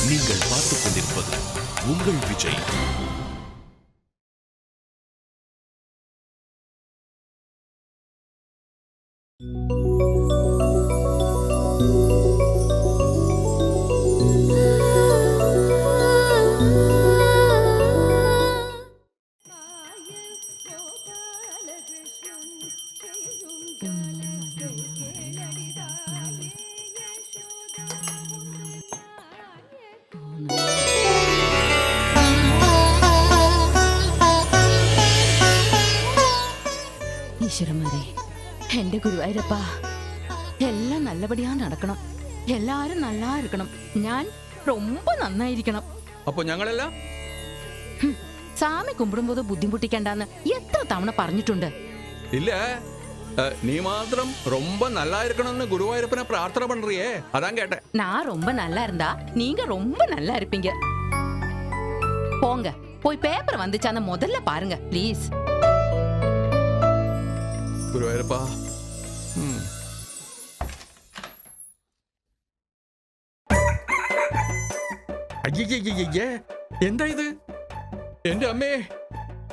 நீங்கள் பார்த்துக் கொண்டிருப்பது உங்கள் விஜய். ഈശ്വരന്മാരെ, എന്റെ ഗുരുവായൂരപ്പാ, എല്ലാം நல்லபடியா நடக்கணும். எல்லாரும் நல்லா இருக்கணும். ഞാൻ ரொம்ப നന്നായിരിക്കണം. അപ്പൊ ഞങ്ങളെല്ലാം சாமி கும்பிடும்போது ബുദ്ധിമുട്ടിക്കണ്ടെന്ന് എത്ര തവണ പറഞ്ഞിട്ടുണ്ട്. ഇല്ല, നീ മാത്രം ரொம்ப நல்லா இருக்கணும்னு குருவாயூரப்பனை பிரார்த்தனை பண்றியே, அதான் கேட்டேன். நான் ரொம்ப நல்லா இருந்தா நீங்க ரொம்ப நல்லா இருப்பீங்க. போங்க, போய் பேப்பர் வந்துச்சான்னு முதல்ல பாருங்க ப்ளீஸ். ഗുരുവായൂരപ്പാ, ஐயே, എന്താ இது? என் அம்மே,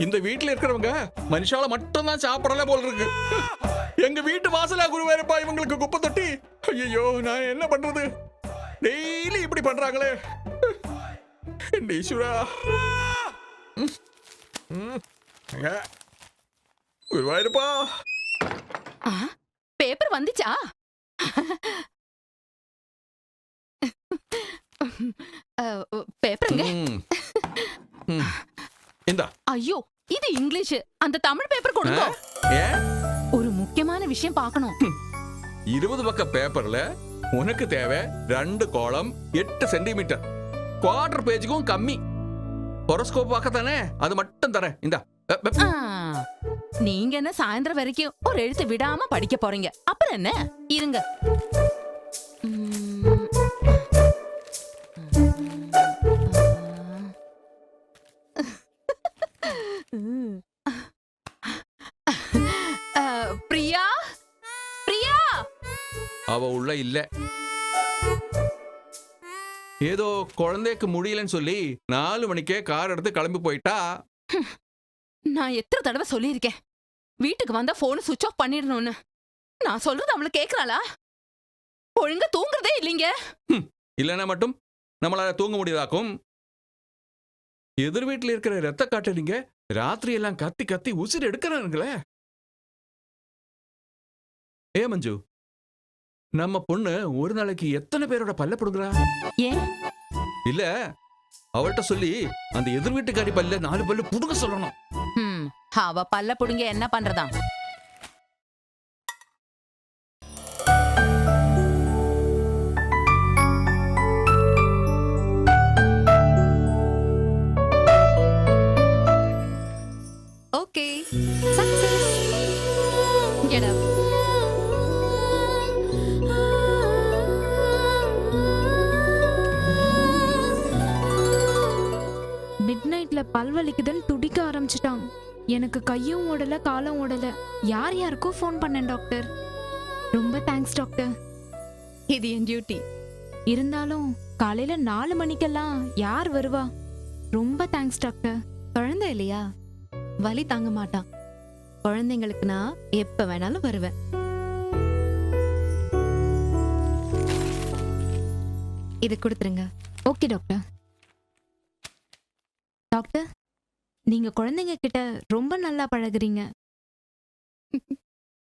இந்த வீட்டுல இருக்கிறவங்க மனுஷால மட்டும் தான் சாப்பிடல போல இருக்கு. எங்க வீட்டு வாசலா குருவாயூரப்பா இவங்களுக்கு குப்பை தொட்டி. ஐயோ, நான் என்ன பண்றது? டெய்லி இப்படி பண்றாங்களே. ஈஸ்வரா, குருவாயூரப்பா, பேப்பர் வந்துச்சா? பேப்பருங்க. ஐயோ, இது இங்கிலீஷ். அந்த தமிழ் பேப்பர் கொடுங்க. ஒரு முக்கியமான விஷயம் பார்க்கணும். 20 பக்க பேப்பர்ல உனக்கு தேவை 2 கோலம் 8 சென்டிமீட்டர். குவார்டர் பேஜுக்கும் கம்மி. ஹொரோஸ்கோப் பார்க்கத்தானே, அது மட்டும் தரேன். இந்தா. நீங்க என்ன சாயந்தரம் வரைக்கும் ஒரு எழுத்து விடாம படிக்க போறீங்க? அப்புறம் என்ன, இருங்க. பிரியா, பிரியா, அவ உள்ள இல்ல. ஏதோ குழந்தைக்கு முடியலன்னு சொல்லி 4 மணிக்கே கார் எடுத்து கிளம்பி போயிட்டா. நான் எத்தனை தடவை சொல்லியிருக்கேன், வீட்டுக்கு வந்தா போன் சுவிட்ச் ஆஃப் பண்ணிடணும்னு. நான் சொல்றது அவளை கேக்குறாளா? ஒழுங்கா தூங்குறதே இல்லைங்க. இல்லைன்னா மட்டும் நம்மளால தூங்க முடியாதாக்கும். எதிர் வீட்டுல இருக்கிற ரத்த காட்டுறீங்க ராத்திரி எல்லாம் கத்தி கத்தி உசிர் எடுக்கிறானுங்களே. ஏ மஞ்சு, நம்ம பொண்ணு ஒரு நாளைக்கு எத்தனை பேரோட பல்ல புடுங்குறா? ஏன் இல்ல, அவள்கிட்ட சொல்லி அந்த எதிர் வீட்டுக்காரி பல்ல 4 பல்லு புடுங்க சொல்லணும். அவ பல்ல புடுங்க என்ன பண்றதா? Okay, success. Get up. மிட்நைட்ல பல் வலிக்குதுன்னு துடிக்க ஆரம்பிச்சிட்டான். எனக்கு கையும் ஓடல காலும் ஓடல. யார் யாருக்கோ ஃபோன் பண்ணேன் டாக்டர். ரொம்ப தேங்க்ஸ் டாக்டர். இது என் டியூட்டி. இருந்தாலும் காலையில 4 மணிக்கெல்லாம் யார் வருவா? ரொம்ப தேங்க்ஸ் டாக்டர். குழந்தை இல்லையா, வலி தாங்க மாட்டான். குழந்தைங்களுக்கு நான் எப்ப வேணாலும் வருவேன். இது கொடுத்துருங்க. Okay doctor. டாக்டர், நீங்க குழந்தைங்க கிட்ட ரொம்ப நல்லா பழகுறீங்க.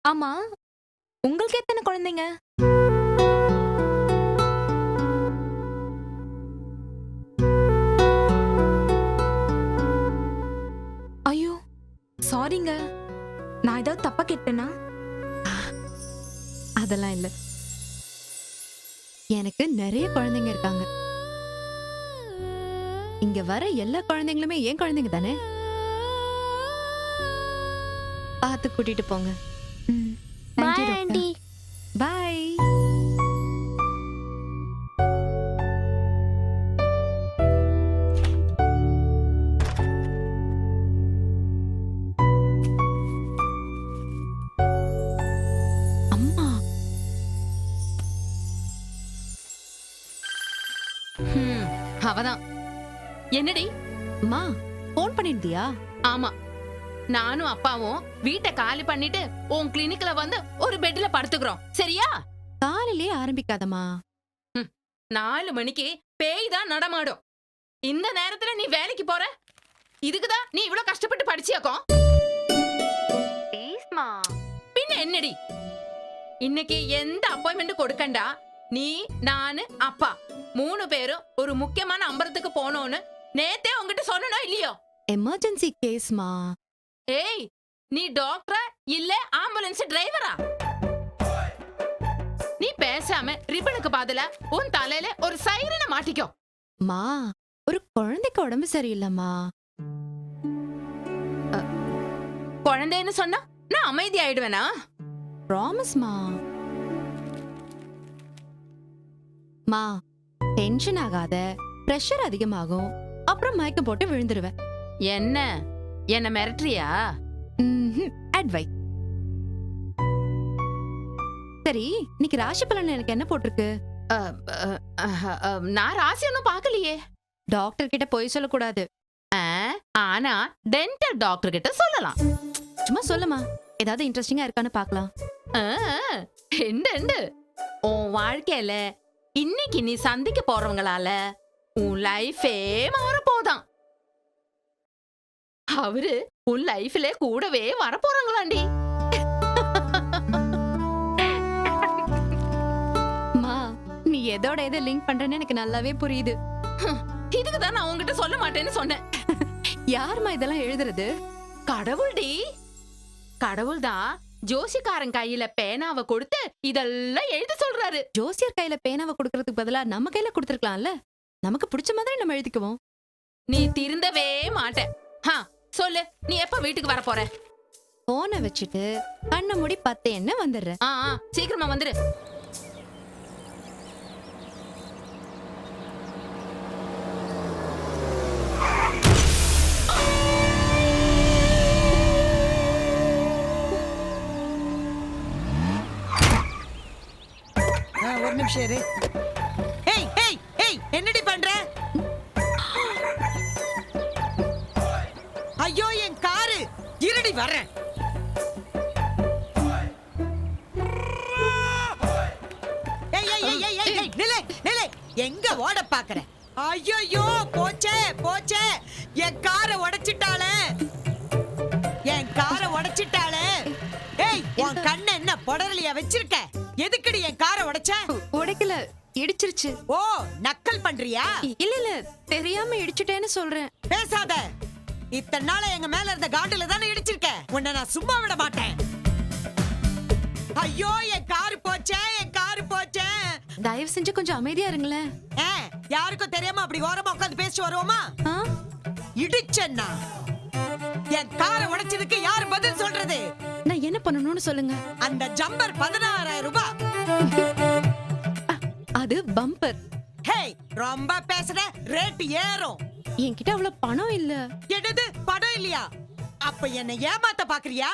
ஆமா, உங்களுக்கு எத்தனை குழந்தைங்க? ஐயோ சாரிங்க, நான் ஏதாவது தப்பா கேட்டேனா? அதெல்லாம் இல்ல, எனக்கு நிறைய குழந்தைங்க இருக்காங்க. இங்க வர எல்லா குழந்தைங்களுமே என் குழந்தைங்க தானே. பார்த்து கூட்டிட்டு போங்க. Bye aunty. பாய். அம்மா அவதான். என்னடி? அம்மா ஃபோன் பண்ணிருந்தியா? ஆமா, நானும் அப்பாவும் வீட்டை காலி பண்ணிட்டு உன் கிளினிக்ல வந்து ஒரு பெட்ல படுத்துக்கிறோம். சரியா? காலையிலே ஆரம்பிக்காதம்மா. 4 மணிக்கு பேய் தான் நடமாடும். இந்த நேரத்துல நீ வேலைக்கு போற? இதுக்குதான் நீ இவ்வளவு கஷ்டப்பட்டு படிச்சியாக்கும்? ப்ளீஸ்மா. பின்ன என்னடி? இன்னைக்கு எந்த அப்பாயின்மெண்ட் கொடுக்கண்டா. நீ, நானு, அப்பா 3 பேரும் ஒரு முக்கியமான அம்பரத்துக்கு போனோம்னு நேத்தே உங்ககிட்ட சொன்னனோ இல்லையோ? எமர்ஜென்சி கேஸ்மா. ஏய், நீ டாக்டரா இல்ல ஆம்புலன்ஸ் டிரைவரா? நீ பேசாம ரிப்பனுக்கு பதிலா உன் தலையில ஒரு சைரனை மாட்டிக்கோ. மா, ஒரு குழந்தைக்கு உடம்பு சரியில்லைம்மா. குழந்தைன்னு சொன்னா நான் அமைதி ஆயிடுவேனா? ப்ராமிஸ்மா. மா, டென்ஷன் ஆகாத. பிரஷர் அதிகமாகும், அப்புறம் மயக்கம் போட்டு விழுந்துருவேன். என்ன மிரட்டுறியா? அட்வைஸ். சரி, இன்னைக்கு ராசி பலன் எனக்கு என்ன போட்டிருக்கு? நான் ராசி ஒன்னும் பாக்கலையே. டாக்டர் கிட்ட போய் சொல்லக்கூடாது. ஆனா டென்டல் டாக்டர் கிட்ட சொல்லலாம். சும்மா சொல்லுமா, ஏதாவது இன்ட்ரெஸ்டிங்கா இருக்கான்னு பார்க்கலாம். எண்டு உன் வாழ்க்கையில இன்னைக்கு நீ சந்திக்க போறவங்களால உன் லைஃபே மாற போதான். அவரு உன் லைஃப்ல கூடவே வர போறாங்களாண்டி. மா, நீ எதோட எதை லிங்க் பண்றேன்னு எனக்கு நல்லாவே புரியுது. இதுக்குதான் நான் உன்கிட்ட சொல்ல மாட்டேன்னு சொன்னேன். யாருமா இதெல்லாம் எழுதுறது? கடவுள்டி. கடவுள் தான் ஜோசிக்காரன் கையில பேனாவை கொடுத்து இதெல்லாம் எழுத சொல்றாரு. ஜோசியர் கையில பேனாவை கொடுக்கறதுக்கு பதிலா நம்ம கையில கொடுத்துருக்கலாம்ல. நமக்கு பிடிச்ச மாதிரி நம்ம எழுதிக்குவோம். நீ திருந்தவே மாட்ட. சொல்லு, நீ எப்ப வீட்டுக்கு வர போற? போனை வச்சுட்டு கண்ண மூடி 10 என்ன வந்துடுற. சீக்கிரமா வந்துரு. ஒரு நிமிஷம் இரு. ஏய் ஏய் ஏய், என்னடி பண்ற? ஐயோ, என் காரு. இருடி வரேன். ஏய் ஏய் ஏய் ஏய் ஏய், நிலை நிலை. எங்க ஓட பாக்குற? ஐயோ, போச்சே போச்சே. என் காரை உடைச்சிட்டாளே. என் காரை உடைச்சிட்டாளே. ஏய், உன் கண்ணை என்ன புடரலியா வச்சிருக்க? எதுக்குடி என் காரை உடைச்ச? உடைக்கல, இடிச்சிருச்சு. ஓ, நக்கல் பண்றியா? இல்ல இல்ல, தெரியாம இடிச்சிட்டேன்னு சொல்றேன். பேசாத. இத்தனை நாள எங்க மேல இருந்த காண்டுல தானே இடிச்சிருக்க. உன்னை நான் சும்மா விட மாட்டேன். ஐயோ, என் காரு போச்சே, என் காரு போச்சே. தயவு செஞ்சு கொஞ்சம் அமைதியா இருங்களேன். யாருக்கும் தெரியாம அப்படி ஓரமா உட்கார்ந்து பேசிட்டு வருவோமா? இடிச்சேன்னா என் காரை உடைச்சதுக்கு யாரு பதில் சொல்றது? நான் என்ன பண்ணணும்னு சொல்லுங்க. அந்த ஜம்பர் 16,000 ரூபாய். அது பம்பர். ஹேய், ரொம்ப பேசுற, ரேட் ஏறும். என்கிட்ட அவ்வளவு பணம் இல்ல. என்னது, பணம் இல்லையா? அப்ப என்ன ஏமாத்த பாக்குறியா?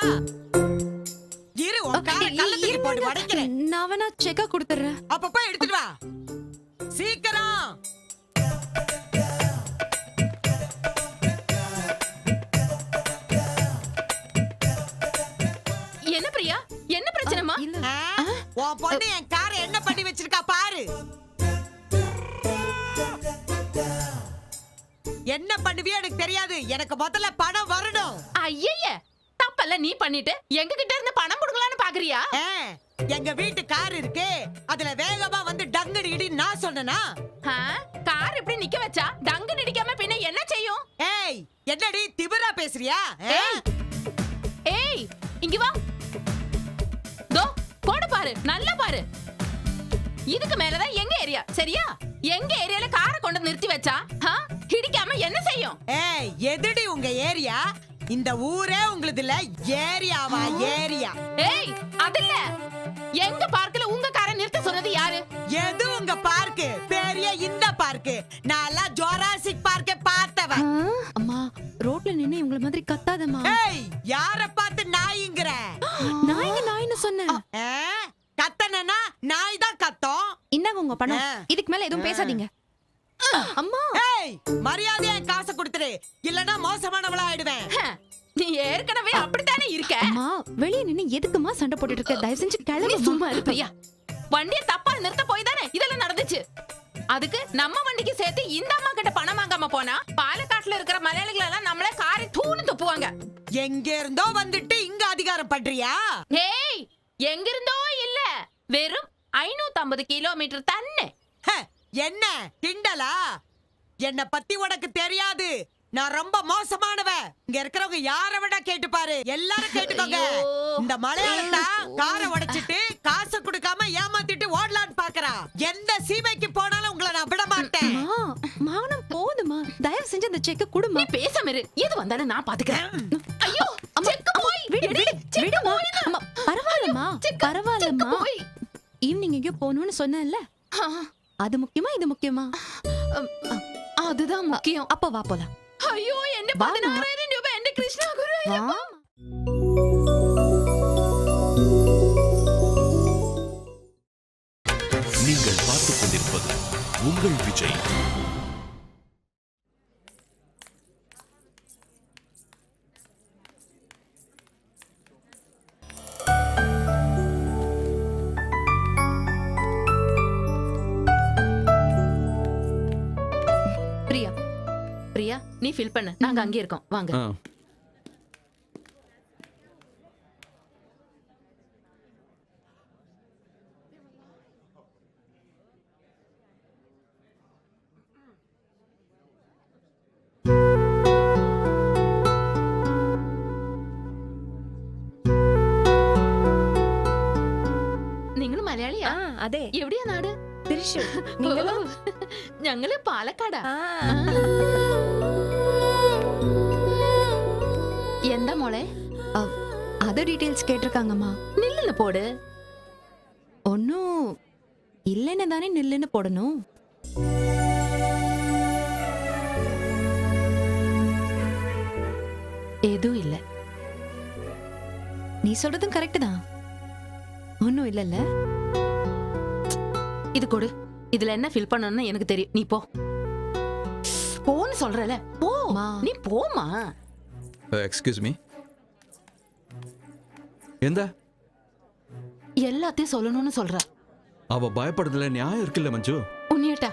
இரு, உன் காரை கள்ளத்துக்கு போட்டு உடைக்கிறேன். நான் வேணா செக்கா கொடுத்துறேன். அப்ப போய் எடுத்துட்டு வா சீக்கிரம். என்ன பிரியா, என்ன பிரச்சனைமா? உன் பொண்ணு என் காரை என்ன பண்ணி வச்சிருக்கா பாரு. என்ன பண்ணுவியோ எனக்கு தெரியாது. எனக்கு முதல்ல பணம் வரணும். ஐய, தப்பெல்லாம் நீ பண்ணிட்டு எங்க கிட்ட இருந்து பணம் புடுங்கலான்னு பாக்குறியா? எங்க வீட்டு கார் இருக்கு, அதுல வேகமா வந்து டங்கு இடி நான் சொன்னனா? கார் எப்படி நிக்க வச்சா டங்கு நிடிக்காம பின்ன என்ன செய்யும்? ஏய், என்னடி திமிரா பேசுறியா? ஏய், இங்க வா. தோ கோடு பாரு, நல்லா பாரு. இதுக்கு மேலதான் எங்க ஏரியா, சரியா? எங்க ஏரியால காரை கொண்டு நிறுத்தி வச்சா இடிக்காம என்ன செய்யும்? ஏய், எதுடி உங்க ஏரியா? இந்த ஊரே உங்களுது இல்ல, ஏரியாவா? ஏரியா? ஏய், அதில்ல. எங்க பார்க்ல உங்க காரை நிறுத்த சொன்னது யாரு? எது உங்க பார்க்கு? பெரிய இந்த பார்க்கு. நான் ஜோராசிக் பார்க்க பார்த்தவன். அம்மா, ரோட்ல நின்னு இவங்கள மாதிரி கத்தாதம்மா. ஏய், யார பார்த்து நாய்ங்கற? நாய்னு சொன்னேன். கத்தனா நாய் தான் கத்தோம். இந்தாங்க உங்க பணம். இதுக்கு மேல எதுவும் பேசாதீங்க. அம்மா ஏய் மரியாதையா என் காசை கொடுத்துரு, இல்லனா மோசமானவளா ஆயிடுவேன். நீ ஏற்கனவே அப்படித்தானே இருக்க. அம்மா வெளிய நின்னு எதுக்குமா சண்டை போட்டுட்டு இருக்க? தயவு செஞ்சு நீ கிளம்பு. சும்மா இரு பிரியா. வண்டியை தப்பா நிறுத்த போய் தானே இதெல்லாம் நடந்துச்சு. அதுக்கு நம்ம வண்டிக்கு சேர்த்து இந்த அம்மா கிட்ட பணம் வாங்காம போனா பாலக்காட்டுல இருக்கிற மலையாளிகள் எல்லாம் நம்மள காரை தூணு துப்புவாங்க. எங்க இருந்தோ வந்துட்டு இங்க அதிகாரம் பண்றியா? ஏய் எங்கிருந்தோ இல்ல, வெறும் 550 கிலோமீட்டர் தன்னு. ஹ, என்ன கிண்டலா? என்ன பத்தி உனக்கு தெரியாது. நான் ரொம்ப மோசமானவ. இங்க இருக்கிறவங்க யார விட கேட்டு பாரு, எல்லாரும் கேட்டுக்கோங்க. ஐயோ. இந்த மலையாளம் தான் காரை உடைச்சிட்டு காசை கொடுக்காம ஏமாத்திட்டு ஓடலான்னு பாக்குறா. எந்த சீமைக்கு போனாலும் உங்களை நான் விட மாட்டேன். அம்மா மானம் போதுமா, தயவு செஞ்சு அந்த செக்க குடுமா. நீ பேசாம இரு, எது வந்தாலும் நான் பாத்துக்கிறேன். ஐயோ செக் போய் விடு எடு, விடு செக் விடுமா. போயிடு. அம்மா பரவாயில்லம்மா செக் பரவாயில்லம்மா. போய். ஈவினிங் எங்கேயோ போகணும்னு சொன்னேன்ல, ஆ, அது முக்கியமா இது முக்கியமா? அதுதான் முக்கியம். அப்ப வா போலாம். ஐயோ என்ன வாமா. 16,000 ரூபாய் என்ன கிருஷ்ணா குரு. வா. நீங்கள் பார்த்துக் கொண்டிருப்பது உங்கள் விஜய். பிரியா பிரியா நீ ஃபில் பண்ணு, நாங்க அங்கே இருக்கோம் வாங்க. ஆ. നിങ്ങള് മലയാളിയാ? അതെ എവിടെയാ നാട്? തൃശ്ശൂർ. നിങ്ങളോ? ഞങ്ങള് പാലക്കാടാ. എന്താ മോളെ? அது டீடைல்ஸ் கேட்டிருக்காங்கம்மா. நில்லுன்னு போடு. ஒன்னும் இல்லைன்னு தானே நில்லுன்னு போடணும். எதுவும் இல்ல. நீ சொல்றதும் கரெக்ட் தான். ஒன்னும் இல்லல்ல. இது கொடு. இதுல என்ன ஃபில் பண்ணணும்னு எனக்கு தெரியும். நீ போ. போன்னு சொல்றல. போ. மா. நீ போமா. Excuse me. எந்த எல்லாத்தையும் சொல்லணும்னு சொல்ற. அவ பயப்படுறதுல நியாயம் இருக்குல்ல மஞ்சு? உன்னியட்டா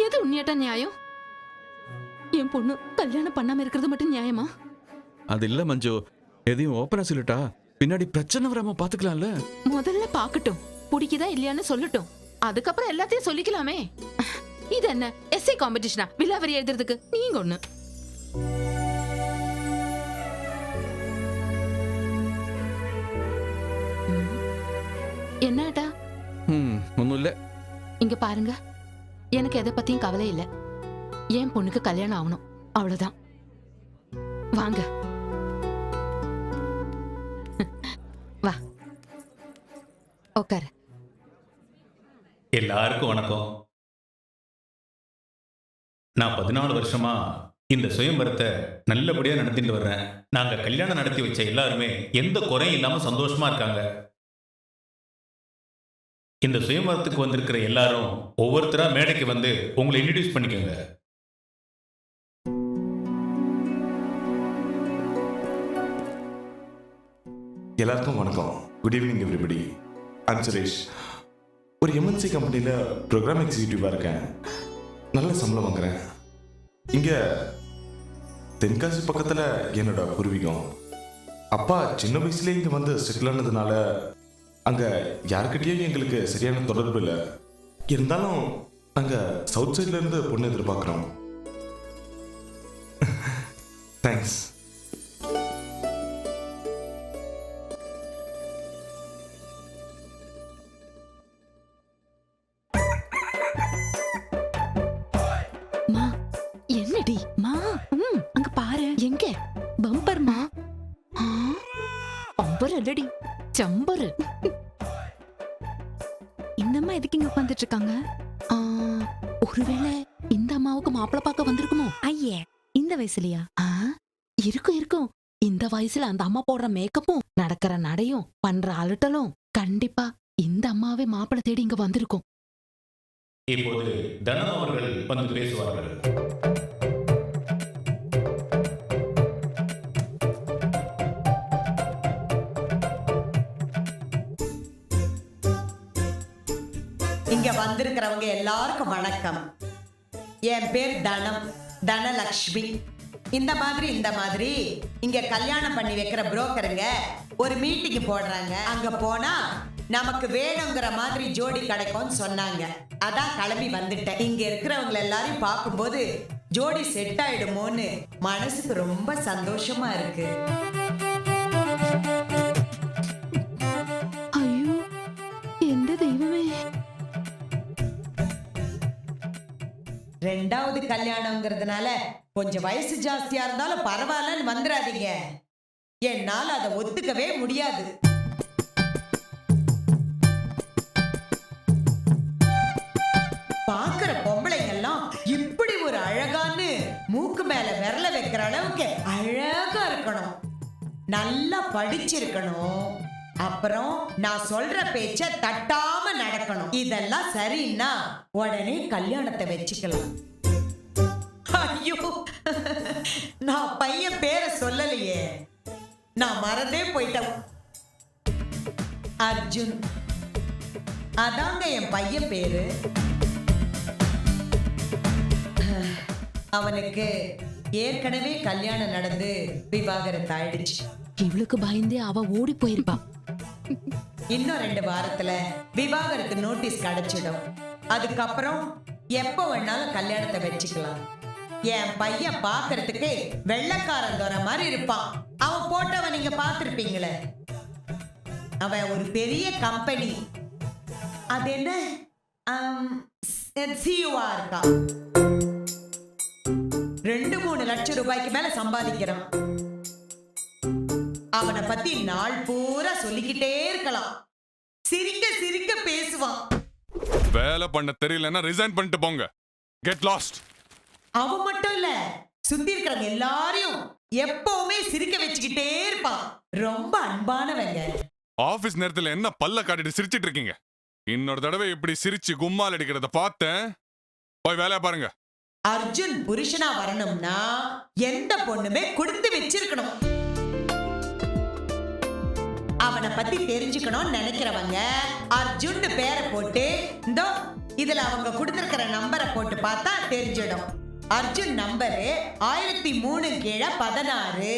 எது உன்னியட்டா நியாயம்? என் பொண்ணு கல்யாணம் பண்ணாம இருக்கிறது மட்டும் நியாயமா? அது இல்ல மஞ்சு, எதையும் ஓப்பனா சொல்லிட்டா பின்னாடி பிரச்சனை வராம பாத்துக்கலாம்ல. முதல்ல பாக்கட்டும், பிடிக்குதா இல்லையான்னு சொல்லட்டும். அதுக்கப்புறம் எல்லாத்தையும் சொல்லிக்கலாமே. இது என்ன எஸ்ஏ காம்படிஷனா விலாவரி எழுதுறதுக்கு? நீங்க ஒண்ணு. என்னடா? ஒன்னும் இல்ல. இங்க பாருங்க, எனக்கு எதை பத்தியும் கவலை இல்ல. என் பொண்ணுக்கு கல்யாணம் ஆகணும், அவ்வளவுதான். வாங்க வா உட்காரு. எல்லாருக்கும் வணக்கம். நான் 14 வருஷமா இந்த சுயம்பரத்தை நல்லபடியா நடத்திட்டு வர்றேன். நாங்க கல்யாணம் நடத்தி வச்ச எல்லாருமே எந்த குறையும் இல்லாம சந்தோஷமா இருக்காங்க. இந்த சுயம்பரத்துக்கு வந்திருக்கிற எல்லாரும் ஒவ்வொருத்தரா மேடைக்கு வந்து உங்களை இன்ட்ரடியூஸ் பண்ணிக்கோங்க. எல்லாருக்கும் வணக்கம். Good evening everybody. I'm Suresh. ஒரு எம்என்சி கம்பெனியில் ப்ரோக்ராம் எக்ஸிக்யூட்டிவாக இருக்கேன். நல்ல சம்பளம் வாங்குறேன். இங்கே தென்காசி பக்கத்தில் என்னோட பூர்வீகம். அப்பா சின்ன வயசுலேயே இங்கே வந்து செட்டில் ஆனதுனால அங்கே யாருக்கிட்டேயும் எங்களுக்கு சரியான தொடர்பு இல்லை. இருந்தாலும் நாங்கள் சவுத் சைட்லேருந்து பொண்ணு எதிர்பார்க்குறோம். தேங்க்ஸ். மா என்னடி? மா அங்க பாரு. எங்க? பம்பர்மா. பம்பர் அல்லடி, சம்பரு. இந்த அம்மா எதுக்கு இங்க உட்காந்துட்டு இருக்காங்க? ஆ, ஒருவேளை இந்த அம்மாவுக்கு மாப்பிள்ளை பார்க்க வந்திருக்குமோ? ஐயே, இந்த வயசுலயா? ஆ, இருக்கும் இருக்கும். இந்த வயசுல அந்த அம்மா போடுற மேக்கப்பும் நடக்கிற நடையும் பண்ற அலட்டலும் கண்டிப்பா இந்த அம்மாவே மாப்பிள்ளை தேடி இங்க வந்திருக்கும். இப்போது தனம் அவர்கள் வந்து பேசுவார்கள். இங்க வந்திருக்கிறவங்க எல்லாருக்கும் வணக்கம். என் பேர் தனம், தனலக்ஷ்மி. இந்த மாதிரி இங்க கல்யாணம் பண்ணி வைக்கிற புரோக்கருங்க ஒரு மீட்டிங் போடுறாங்க. அங்க போனா நமக்கு வேணுங்கிற மாதிரி ஜோடி கிடைக்கும்னு சொன்னாங்க. அதான் கிளம்பி வந்துட்டேன். இங்க இருக்கிறவங்க எல்லாரையும் பார்க்கும்போது ஜோடி செட் ஆயிடுமோன்னு மனசுக்கு ரொம்ப சந்தோஷமா இருக்கு. ஐயோ எந்த தெய்வமே. ரெண்டாவது கல்யாணம்ங்கிறதுனால கொஞ்சம் வயசு ஜாஸ்தியா இருந்தாலும் பரவாயில்லன்னு வந்துடாதீங்க. என்னால அதை ஒத்துக்கவே முடியாது. பாக்குற பொம்பளைங்கெல்லாம் இப்படி ஒரு அழகான்னு மூக்கு மேல விரல வைக்கிற அளவுக்கு அழகா இருக்கணும், நல்லா படிச்சிருக்கணும், அப்புறம் நான் சொல்ற பேச்ச தட்டாம நடக்கணும். இதெல்லாம் சரின்னா உடனே கல்யாணத்தை வச்சுக்கலாம். ஐயோ, நான் பையன் பேரை சொல்லலையே, நான் மறந்தே போயிட்டேன். அர்ஜுன், அதாங்க என் பையன் பேரு. அவனுக்கு ஏற்கனவே கல்யாணம் நடந்து விவாகரத்து ஆயிடுச்சு. இவளுக்கு பயந்தே அவ ஓடி போயிருப்பா. இன்னும் 2 வாரத்துல விவாகரத்து நோட்டீஸ் கிடைச்சிடும். அதுக்கப்புறம் எப்ப வேணாலும் கல்யாணத்தை வச்சுக்கலாம். என் பையன் பாக்குறதுக்கு வெள்ளைக்காரன் தோற மாதிரி இருப்பான். அவன் போட்டவன் நீங்க பார்த்திருப்பீங்களே. அவன் ஒரு பெரிய கம்பெனி, அது என்ன சிஇஓவா இருக்கான். 2-3 லட்சம் ரூபாய்க்கு மேல சம்பாதிக்கிறான். அவனை பத்தி நாள் பூரா சொல்லிக்கிட்டே இருக்கலாம். சிரிக்க சிரிக்க பேசுவான். வேலை பண்ண தெரியலன்னா ரிசைன் பண்ணிட்டு போங்க. Get lost. அவன் மட்டும் இல்ல, சுத்தி இருக்கிறவங்க எல்லாரையும் எப்பவுமே சிரிக்க வச்சுக்கிட்டே இருப்பான். ரொம்ப அன்பானவங்க. ஆபீஸ் நேரத்துல என்ன பல்ல காட்டிட்டு சிரிச்சிட்டு இருக்கீங்க? இன்னொரு தடவை இப்படி சிரிச்சு கும்மால் அடிக்கிறத பார்த்தேன். போய் வேலையை பாருங்க. அர்ஜுன் புருஷனா வரணும்னா எந்த பொண்ணுமே கொடுத்து வச்சிருக்கணும். அவனை பத்தி தெரிஞ்சுக்கணும்னு நினைக்கிறவங்க அர்ஜுன் பேரை போட்டு இந்த இதுல அவங்க கொடுத்திருக்கிற நம்பரை போட்டு பார்த்தா தெரிஞ்சிடும். அர்ஜுன் நம்பரு 1003 கீழே 16.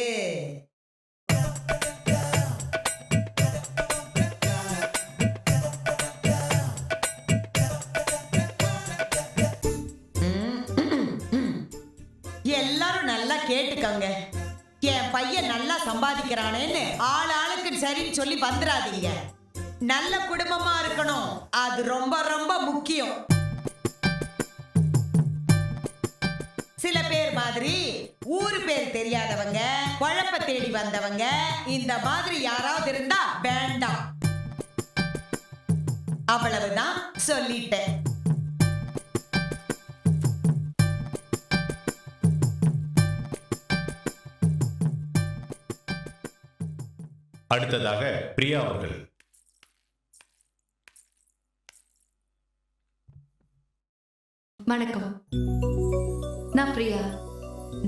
எல்லாரும் நல்லா கேட்டுக்கங்க. என் பையன் நல்லா சம்பாதிக்கிறானேன்னு ஆளுக்கு சரின்னு சொல்லி வந்துடாதீங்க. நல்ல குடும்பமா இருக்கணும், அது ரொம்ப ரொம்ப முக்கியம். சில பேர் மாதிரி ஊரு பேர் தெரியாதவங்க, குழப்ப தேடி வந்தவங்க, இந்த மாதிரி யாராவது இருந்தா வேண்டாம். அவ்வளவுதான், சொல்லிட்டேன். அடுத்ததாக பிரியா அவர்கள். வணக்கம், நான் பிரியா,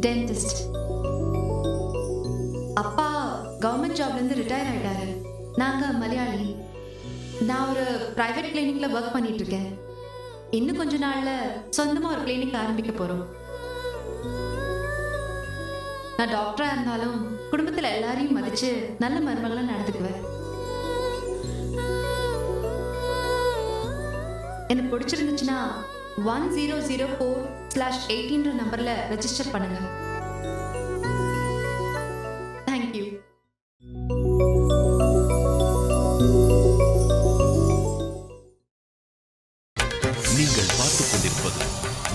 டென்டிஸ்ட். அப்பா கவர்மெண்ட் ஜாப்ல இருந்து ரிட்டையர் ஆயிட்டாரு. நாங்க மலையாளி. நான் ஒரு பிரைவேட் கிளினிக்ல ஒர்க் பண்ணிட்டு இருக்கேன். இன்னும் கொஞ்ச நாள்ல சொந்தமா ஒரு கிளினிக் ஆரம்பிக்க போறோம். நான் டாக்டரா இருந்தாலும் குடும்பத்துல எல்லாரையும் மதிச்சு நல்ல மருமகளா நடந்துக்குவேன். எனக்கு பிடிச்சிருந்துச்சுன்னா 1004/18 நம்பர்ல ரெஜிஸ்டர் பண்ணுங்க. தேங்க்யூ. நீங்கள் பார்த்துக் கொண்டிருப்பது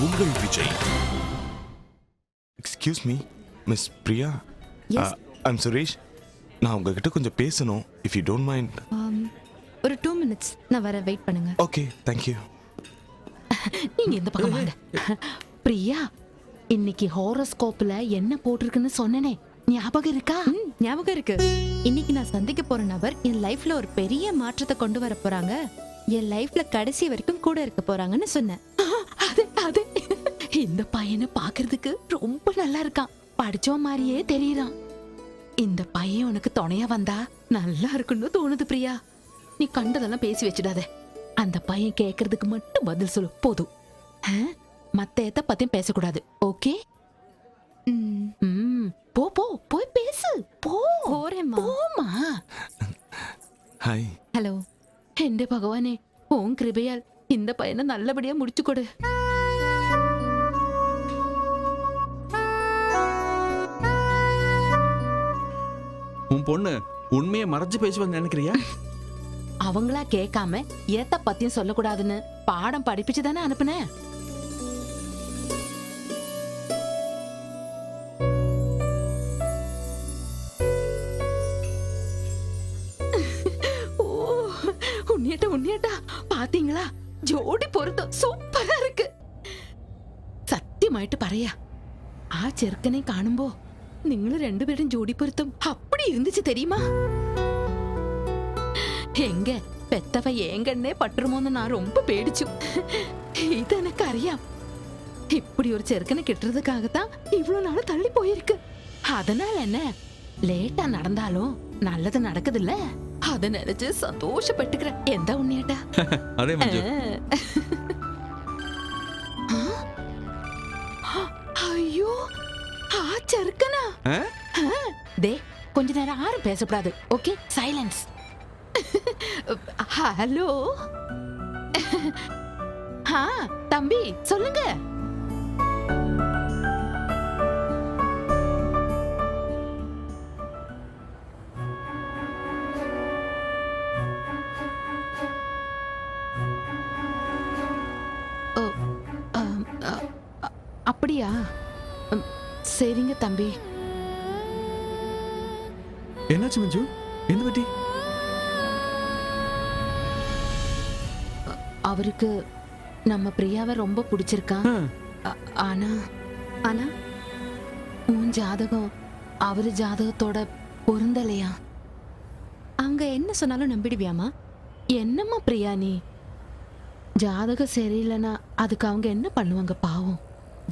உங்கள் Vijay. Excuse me miss Priya. I'm Suresh. நான் உங்ககிட்ட கொஞ்சம் பேசணும், இஃப் யூ டோன்ட் மைண்ட். ஒரு 2 minutes நான் வர, வெயிட் பண்ணுங்க. Okay, thank you. நீங்க இந்த பக்கம் வாங்க. பிரியா, இன்னைக்கு ஹாரோஸ்கோப்ல என்ன போட்டிருக்குன்னு சொன்னனே, ஞாபகம் இருக்கா? ஞாபகம் இருக்கு. இன்னைக்கு நான் சந்திக்க போற நபர் என் லைஃப்ல ஒரு பெரிய மாற்றத்தை கொண்டு வர போறாங்க. என் லைஃப்ல கடைசி வரைக்கும் கூட இருக்க போறாங்கன்னு சொன்னேன். இந்த பையனை பாக்குறதுக்கு ரொம்ப நல்லா இருக்கான். படிச்சவன் மாதிரியே தெரியறான். இந்த பையன் உனக்கு துணையா வந்தா நல்லா இருக்குன்னு தோணுது பிரியா. நீ கண்டதெல்லாம் பேசி வச்சிடாத. அந்த பையன் கேக்குறதுக்கு மட்டும் பதில் சொல்லு போதும். மத்த எத்த பத்தியும் பேசக்கூடாது. ஓகே? போ போ போய் பேசு. போறேம்மா. போமா. ஹாய். ஹலோ. എന്റെ ഭഗവാനെ, ഓം കൃപയാൽ இந்த பையனை நல்லபடியா முடிச்சு கொடு. உன் பொண்ணு உண்மையை மறைச்சு பேசுவான்னு நினைக்கிறியா? அவங்களா கேட்காம ஏத்த பத்தியும் சொல்லக்கூடாதுன்னு பாடம் படிப்பிச்சு தானே அனுப்புனேன். ഉണ്ണിയേട്ടാ பாத்தீங்களா? ஜோடி பொருத்தம் சூப்பரா இருக்கு. സത്യമായിട്ട് പറയാ, ആ ചെറുക്കനെ കാണുമ്പോ നിങ്ങൾ രണ്ടുപേരും ജോഡി പൊരുത്തം அப்படி இருந்துச்சு தெரியுமா? எங்க பெத்தவ ஏங்கண்ணே பட்டுருமோன்னு நான் ரொம்ப பேடிச்சு. இது எனக்கு அறியாம். இப்படி ஒரு ചെറുക്കനെ கிட்டுறதுக்காகத்தான் இவ்வளவு நாள் தள்ளி போயிருக்கு. அதனால என்ன, லேட்டா நடந்தாலும் நல்லது நடக்குது இல்ல, அத நினைச்சு சந்தோஷப்பட்டுக்கிறேன். எந்த உண்மையாட்டா? அதே மஞ்சு. ஐயோ, ஆ ചെറുക്കனா? டே, கொஞ்ச நேரம் யாரும் பேசக்கூடாது. Okay, silence. ஹலோ. தம்பி சொல்லுங்க. அப்படியா? சரிங்க தம்பி. என்னாச்சு மஞ்சு? எந்த பத்தி? அவருக்கு நம்ம பிரியாவை ரொம்ப பிடிச்சிருக்கான். ஆனா ஆனா உன் ஜாதகம் அவரு ஜாதகத்தோட பொருந்தலையா? அவங்க என்ன சொன்னாலும் நம்பிடுவியாமா? என்னம்மா பிரியா நீ? ஜாதகம் சரியில்லைன்னா அதுக்கு அவங்க என்ன பண்ணுவாங்க பாவம்?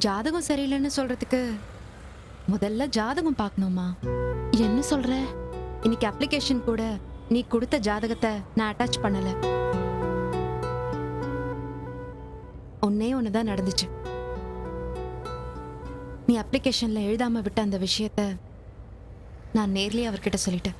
ஜாதகம் சரியில்லைன்னு சொல்றதுக்கு முதல்ல ஜாதகம் பார்க்கணுமா? என்ன சொல்ற? இன்னைக்கு அப்ளிகேஷன் கூட நீ கொடுத்த ஜாதகத்தை நான் அட்டாச் பண்ணல. ஒன்னே ஒண்ணுதான் நடந்துச்சு. நீ அப்ளிகேஷன்ல எழுதாம விட்ட அந்த விஷயத்த நான் நேர்லயே அவர்கிட்ட சொல்லிட்டேன்.